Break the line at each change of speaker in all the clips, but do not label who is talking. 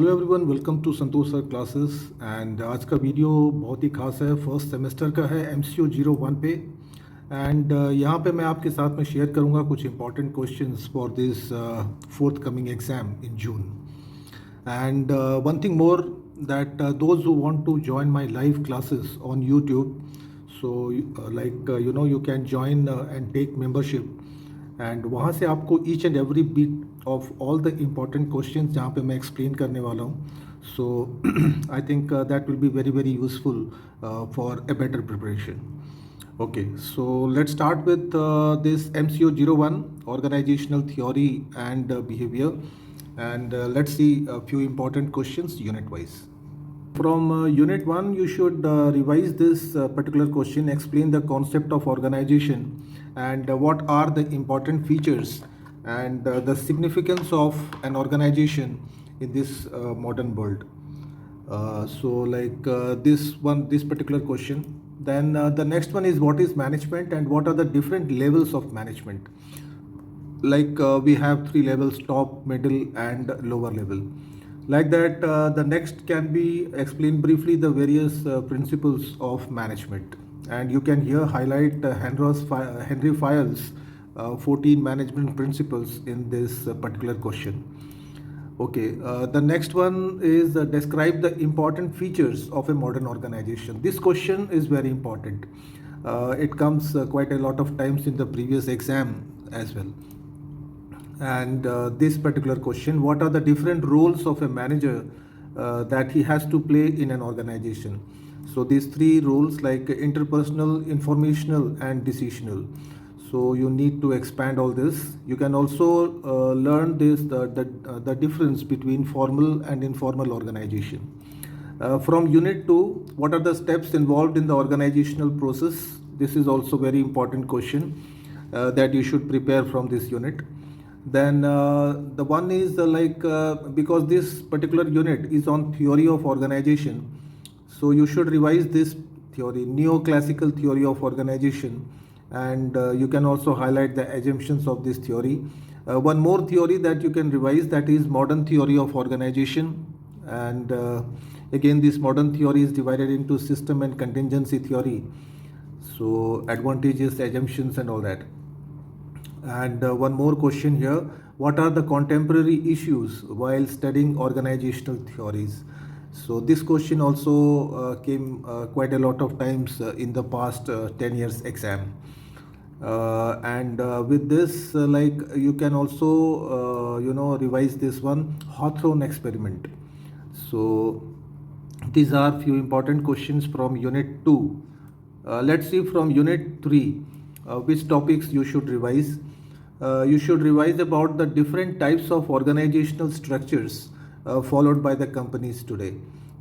Hello everyone, welcome to Santosh sir classes. And आज का video बहुत ही खास है, फर्स्ट सेमेस्टर का है MCO-01 पे। एंड यहाँ पे मैं आपके साथ में शेयर करूँगा कुछ important questions for this fourth coming exam in June. And one thing more that those who want to join my live classes on YouTube, so you can join and take membership, and वहाँ से आपको each and every bit of all the important questions जहाँ पे मैं explain करने वाला हूँ, so I think that will be very very useful for a better preparation. Okay, so let's start with this MCO-01 organizational theory and behavior, and let's see a few important questions unit wise. From unit 1, you should revise this particular question, explain the concept of organization and what are the important features and the significance of an organization in this modern world. This particular question. Then the next one is what is management and what are the different levels of management. We have 3 levels: top, middle and lower level. Like that, the next can be explain briefly the various principles of management, and you can here highlight Henry Fayol's 14 management principles in this particular question. Okay, the next one is describe the important features of a modern organization. This question is very important. It comes quite a lot of times in the previous exam as well. And this particular question, what are the different roles of a manager that he has to play in an organization? So these 3 roles, like interpersonal, informational and decisional. So you need to expand all this. You can also learn this the difference between formal and informal organization. From unit 2, what are the steps involved in the organizational process? This is also very important question that you should prepare from this unit. Then the one is because this particular unit is on theory of organization, so you should revise this theory, neoclassical theory of organization, and you can also highlight the assumptions of this theory. One more theory that you can revise, that is modern theory of organization, and again this modern theory is divided into system and contingency theory, so advantages, assumptions and all that. And one more question here, what are the contemporary issues while studying organizational theories? So this question also came quite a lot of times in the past 10 years exam. With this you can also revise this one, Hawthorne experiment. So these are few important questions from unit 2. Let's see from unit 3 which topics you should revise. You should revise about the different types of organizational structures followed by the companies today.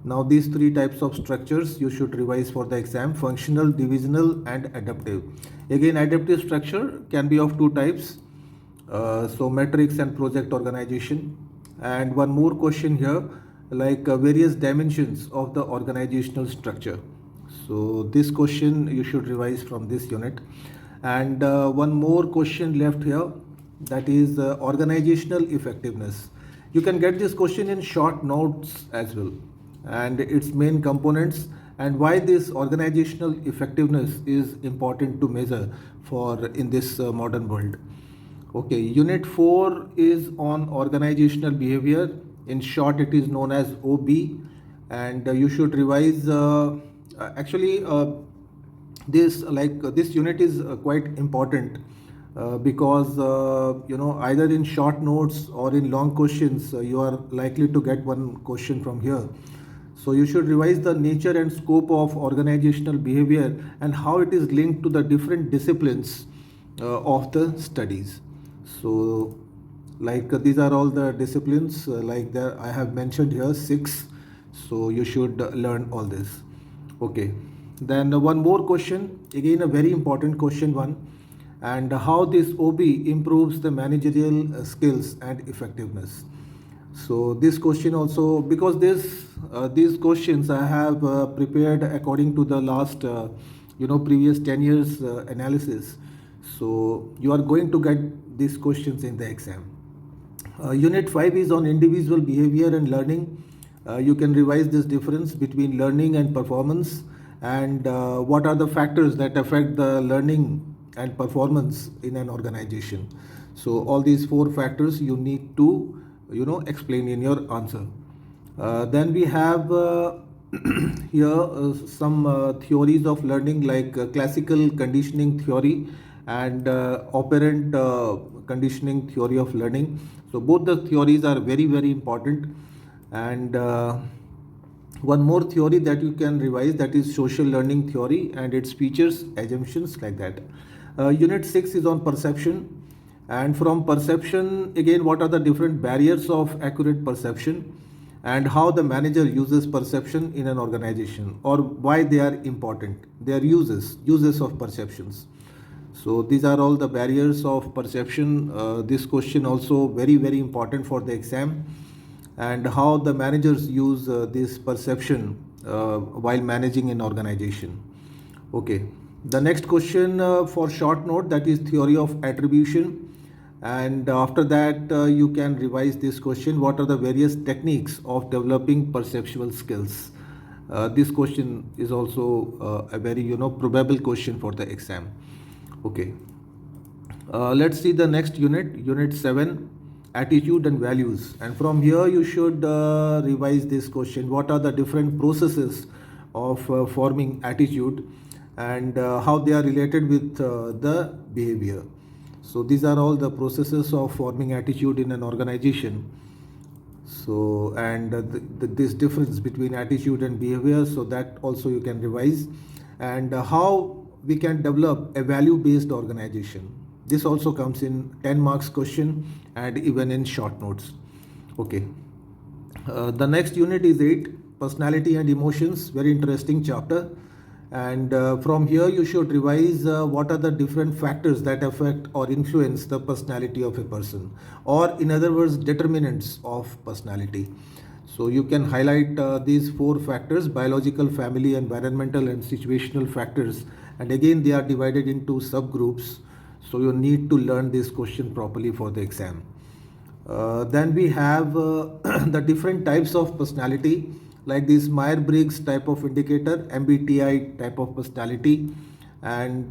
Now these 3 types of structures you should revise for the exam: functional, divisional and adaptive. Again, adaptive structure can be of 2 types, so matrix and project organization. And one more question here, various dimensions of the organizational structure. So this question you should revise from this unit. And one more question left here, that is organizational effectiveness. You can get this question in short notes as well, and its main components and why this organizational effectiveness is important to measure for in this modern world. Okay, unit 4 is on organizational behavior. In short, it is known as OB, and you should revise this unit is quite important because either in short notes or in long questions you are likely to get one question from here. So you should revise the nature and scope of organizational behavior and how it is linked to the different disciplines of the studies. So these are all the disciplines I have mentioned here, 6. So you should learn all this. Okay. Then one more question, again a very important question one, and how this OB improves the managerial skills and effectiveness. So this question also, because these questions I have prepared according to the last previous 10 years analysis. So you are going to get these questions in the exam. Unit 5 is on individual behavior and learning. You can revise this difference between learning and performance, and what are the factors that affect the learning and performance in an organization. So all these four factors you need to explain in your answer. Then we have here some theories of learning, like classical conditioning theory and operant conditioning theory of learning. So both the theories are very very important. And one more theory that you can revise, that is social learning theory and its features, assumptions, like that. Unit 6 is on perception. And from perception, again, what are the different barriers of accurate perception, and how the manager uses perception in an organization, or why they are important, their uses of perceptions. So these are all the barriers of perception. This question also very very important for the exam, and how the managers use this perception while managing an organization. Okay, the next question for short note, that is theory of attribution. And after that you can revise this question, what are the various techniques of developing perceptual skills. This question is also a very probable question for the exam. Okay, let's see the next unit, unit 7, attitude and values. And from here you should revise this question, what are the different processes of forming attitude, and how they are related with the behavior. So these are all the processes of forming attitude in an organization. So, and this difference between attitude and behavior, so that also you can revise. And how we can develop a value based organization. This also comes in 10 marks question and even in short notes. Okay. The next unit is 8, personality and emotions, very interesting chapter. And from here you should revise what are the different factors that affect or influence the personality of a person, or in other words determinants of personality. So you can highlight these 4 factors: biological, family, environmental and situational factors, and again they are divided into subgroups, so you need to learn this question properly for the exam. Then we have the different types of personality, like this Myers-Briggs type of indicator, MBTI type of personality, and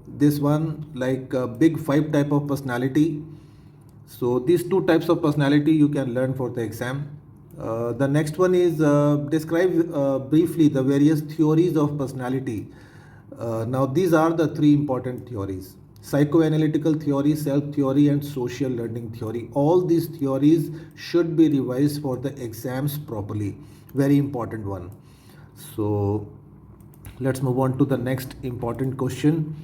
this one like Big 5 type of personality. So these 2 types of personality you can learn for the exam. The next one is describe briefly the various theories of personality. Now these are the 3 important theories: psychoanalytical theory, self theory and social learning theory. All these theories should be revised for the exams properly. Very important one. So let's move on to the next important question,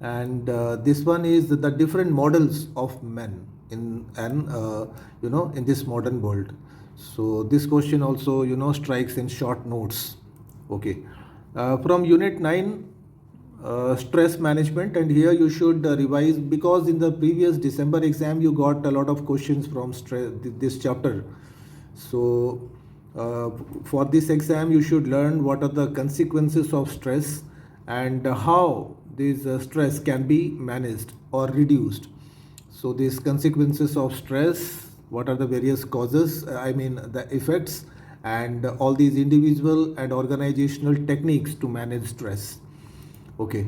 and this one is the different models of men in an in this modern world. So this question also strikes in short notes. Okay, from unit 9, stress management, and here you should revise, because in the previous December exam you got a lot of questions from this chapter. So for this exam you should learn what are the consequences of stress, and how this stress can be managed or reduced. So these consequences of stress, what are the various causes, the effects, and all these individual and organizational techniques to manage stress. Okay,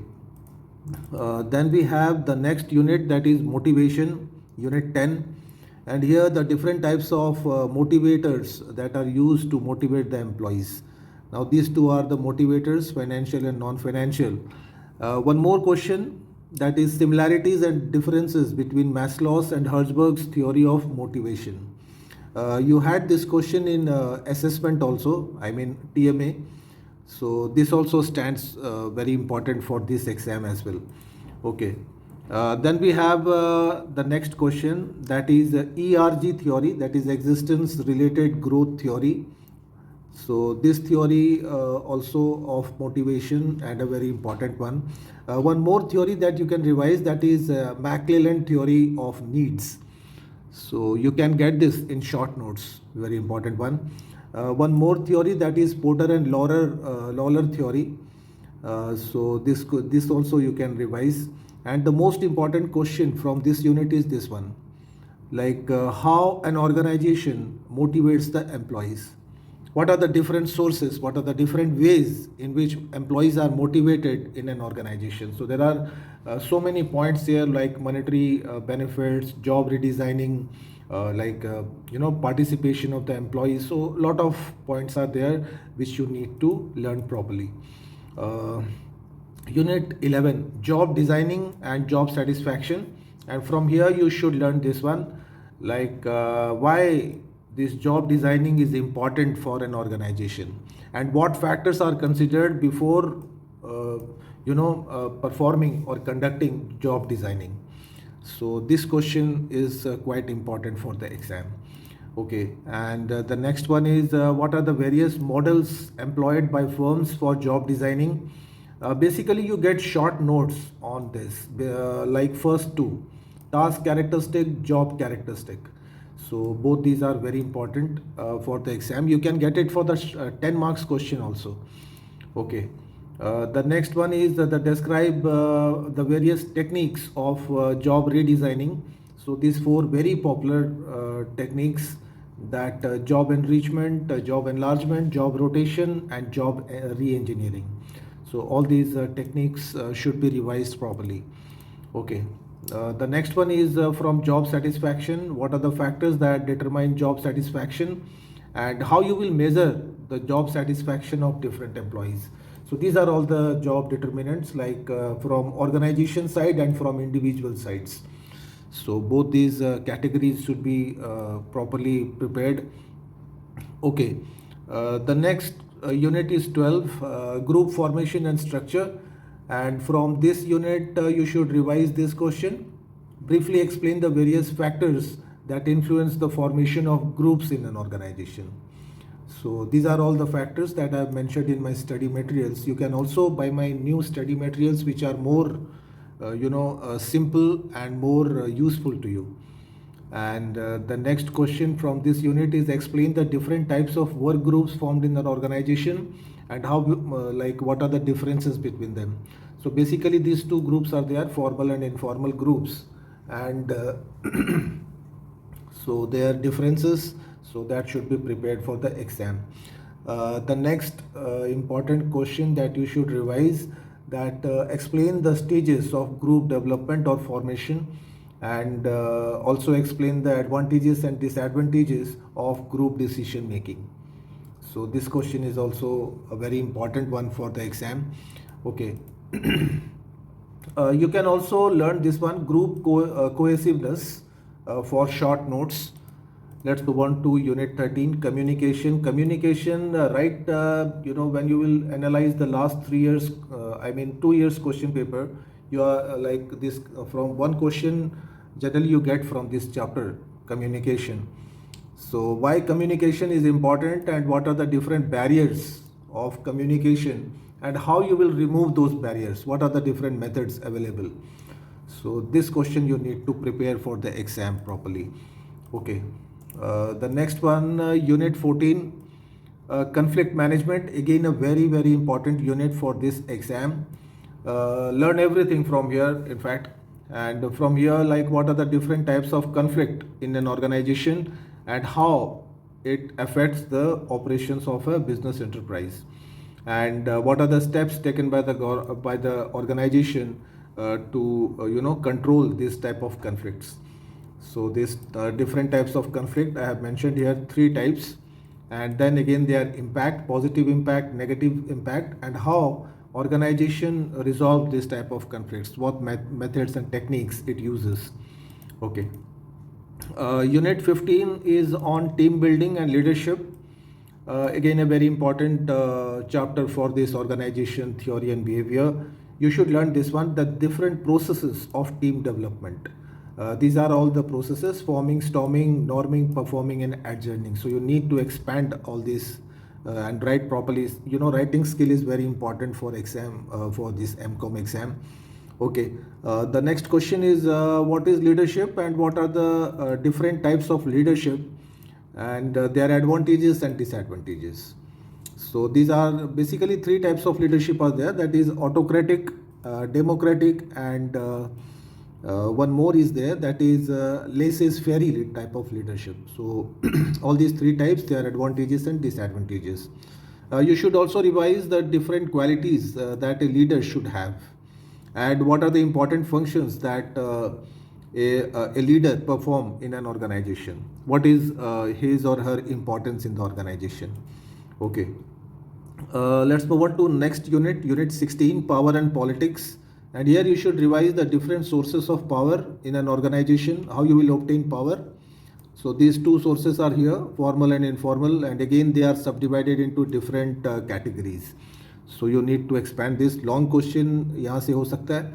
then we have the next unit, that is motivation, unit 10. And here the different types of motivators that are used to motivate the employees. Now these 2 are the motivators, financial and non-financial. One more question, that is similarities and differences between Maslow's and Hertzberg's theory of motivation. You had this question in assessment also, TMA. So this also stands very important for this exam as well. Okay. Then we have the next question, that is ERG theory, that is existence related growth theory. So this theory also of motivation, and a very important one. One more theory that you can revise, that is McClelland theory of needs. So you can get this in short notes, very important one. One more theory, that is Porter and Lawler theory. So this also you can revise. And the most important question from this unit is this one, like how an organization motivates the employees. what are the different sources, what are the different ways in which employees are motivated in an organization. So there are so many points here, like monetary benefits, job redesigning, participation of the employees. So a lot of points are there which you need to learn properly. uh, Unit 11, job designing and job satisfaction. And from here you should learn this one, why this job designing is important for an organization, and what factors are considered before performing or conducting job designing. So this question is quite important for the exam. Okay, and the next one is, what are the various models employed by firms for job designing? Basically, you get short notes on this, like first two, task characteristic, job characteristic. So both these are very important for the exam. You can get it for the 10 marks question also. Okay. The next one is the describe the various techniques of job redesigning. So these four very popular techniques, that job enrichment, job enlargement, job rotation, and job re-engineering. So all these techniques should be revised properly. Okay. The next one is from job satisfaction. What are the factors that determine job satisfaction, and how you will measure the job satisfaction of different employees? So these are all the job determinants, from organization side and from individual sides. So both these categories should be properly prepared. Okay. The next unit is 12, group formation and structure. And from this unit, you should revise this question. Briefly explain the various factors that influence the formation of groups in an organization. So these are all the factors that I have mentioned in my study materials. You can also buy my new study materials, which are more, simple and more useful to you. And the next question from this unit is, explain the different types of work groups formed in an organization, and how, what are the differences between them. So basically these two groups are there, formal and informal groups, and so their differences, so that should be prepared for the exam. The next important question that you should revise, that explain the stages of group development or formation, and also explain the advantages and disadvantages of group decision making. So this question is also a very important one for the exam. Okay. You can also learn this one, group cohesiveness, for short notes. Let's move on to unit 13, communication. Communication, when you will analyze the last 2 years question paper, you are like this, from one question generally you get from this chapter, communication. So why communication is important, and what are the different barriers of communication, and how you will remove those barriers, what are the different methods available. So this question you need to prepare for the exam properly. Okay. The next one, unit 14, conflict management. Again, a very, very important unit for this exam. Learn everything from here, in fact. And from here, what are the different types of conflict in an organization, and how it affects the operations of a business enterprise, and what are the steps taken by the organization to control this type of conflicts. So these different types of conflict I have mentioned here, 3 types, and then again their impact, positive impact, negative impact, and how organization resolve this type of conflicts, what methods and techniques it uses. Okay. Unit 15 is on team building and leadership. Again, a very important chapter for this organization theory and behavior. You should learn this one, the different processes of team development. These are all the processes: forming, storming, norming, performing, and adjourning. So you need to expand all this and write properly. Writing skill is very important for exam, for this MCOM exam. Okay. The next question is, what is leadership, and what are the different types of leadership, and their advantages and disadvantages. So these are basically 3 types of leadership are there, that is autocratic, democratic, and One more is there, that is laissez-faire type of leadership. So all these three types, they are advantages and disadvantages. You should also revise the different qualities that a leader should have, and what are the important functions that a leader perform in an organization. What is his or her importance in the organization? Okay. Let's move on to next unit, unit 16, power and politics. And here you should revise the different sources of power in an organization, how you will obtain power. So these two sources are here, formal and informal, and again they are subdivided into different categories. So you need to expand this. Long question यहाँ से हो सकता है.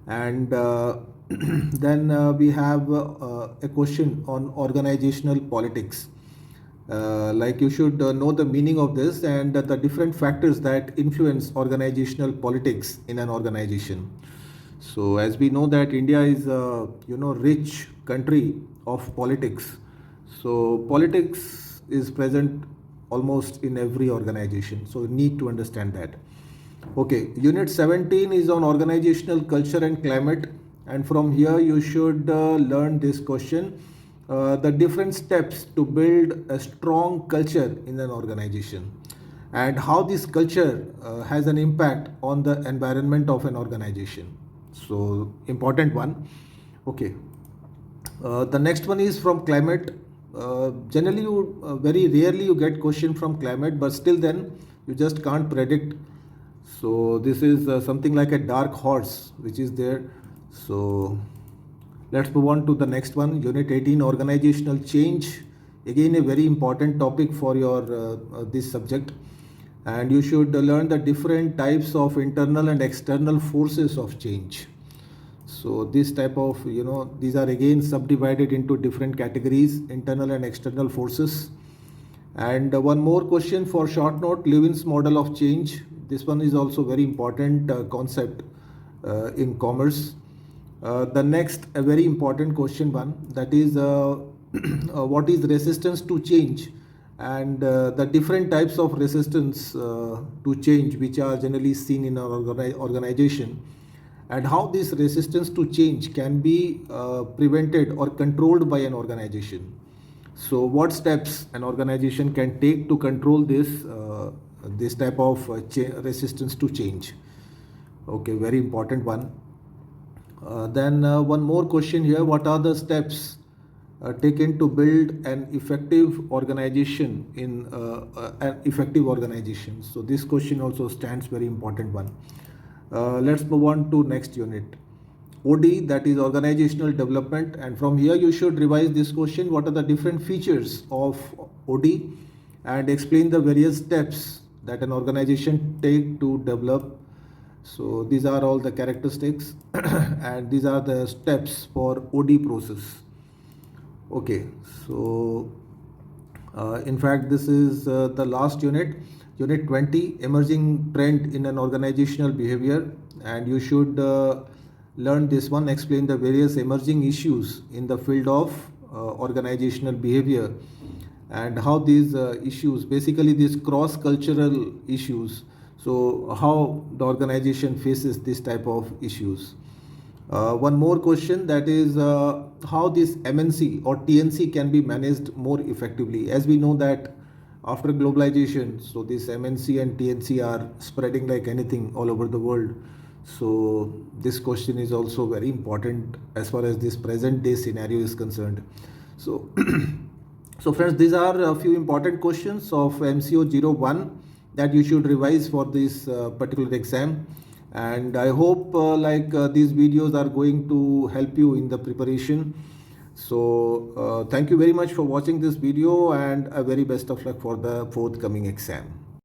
And then we have a question on organizational politics. Like you should know the meaning of this and the different factors that influence organizational politics in an organization. So as we know that India is a rich country of politics. So politics is present almost in every organization. So you need to understand that. Okay, unit 17 is on organizational culture and climate, and from here you should learn this question. The different steps to build a strong culture in an organization and how this culture has an impact on the environment of an organization. So important one. Okay. The next one is from climate. Generally you very rarely you get question from climate, but still then you just can't predict. So this is something like a dark horse which is there. So let's move on to the next one, unit 18, organizational change. Again a very important topic for your this subject, and you should learn the different types of internal and external forces of change. So this type of these are again subdivided into different categories, internal and external forces. And one more question for short note, Levin's model of change. This one is also very important concept in commerce. The next, a very important question one, that is what is resistance to change, and the different types of resistance to change which are generally seen in our organization, and how this resistance to change can be prevented or controlled by an organization. So what steps an organization can take to control this type of resistance to change. Okay, very important one. Then one more question here, what are the steps taken to build an effective organization in an effective organization? So this question also stands very important one. Let's move on to next unit, OD, that is organizational development, and from here you should revise this question, what are the different features of OD, and explain the various steps that an organization take to develop. So these are all the characteristics and these are the steps for OD process. Okay, so in fact this is the last unit, unit 20, emerging trend in an organizational behavior, and you should learn this one, explain the various emerging issues in the field of organizational behavior and how these issues, basically these cross-cultural issues, so how the organization faces this type of issues. One more question, that is how this MNC or TNC can be managed more effectively. As we know that after globalization, so this MNC and TNC are spreading like anything all over the world. So this question is also very important as far as this present day scenario is concerned. So so friends, these are a few important questions of MCO-01 that you should revise for this particular exam, and I hope these videos are going to help you in the preparation. So thank you very much for watching this video, and a very best of luck for the forthcoming exam.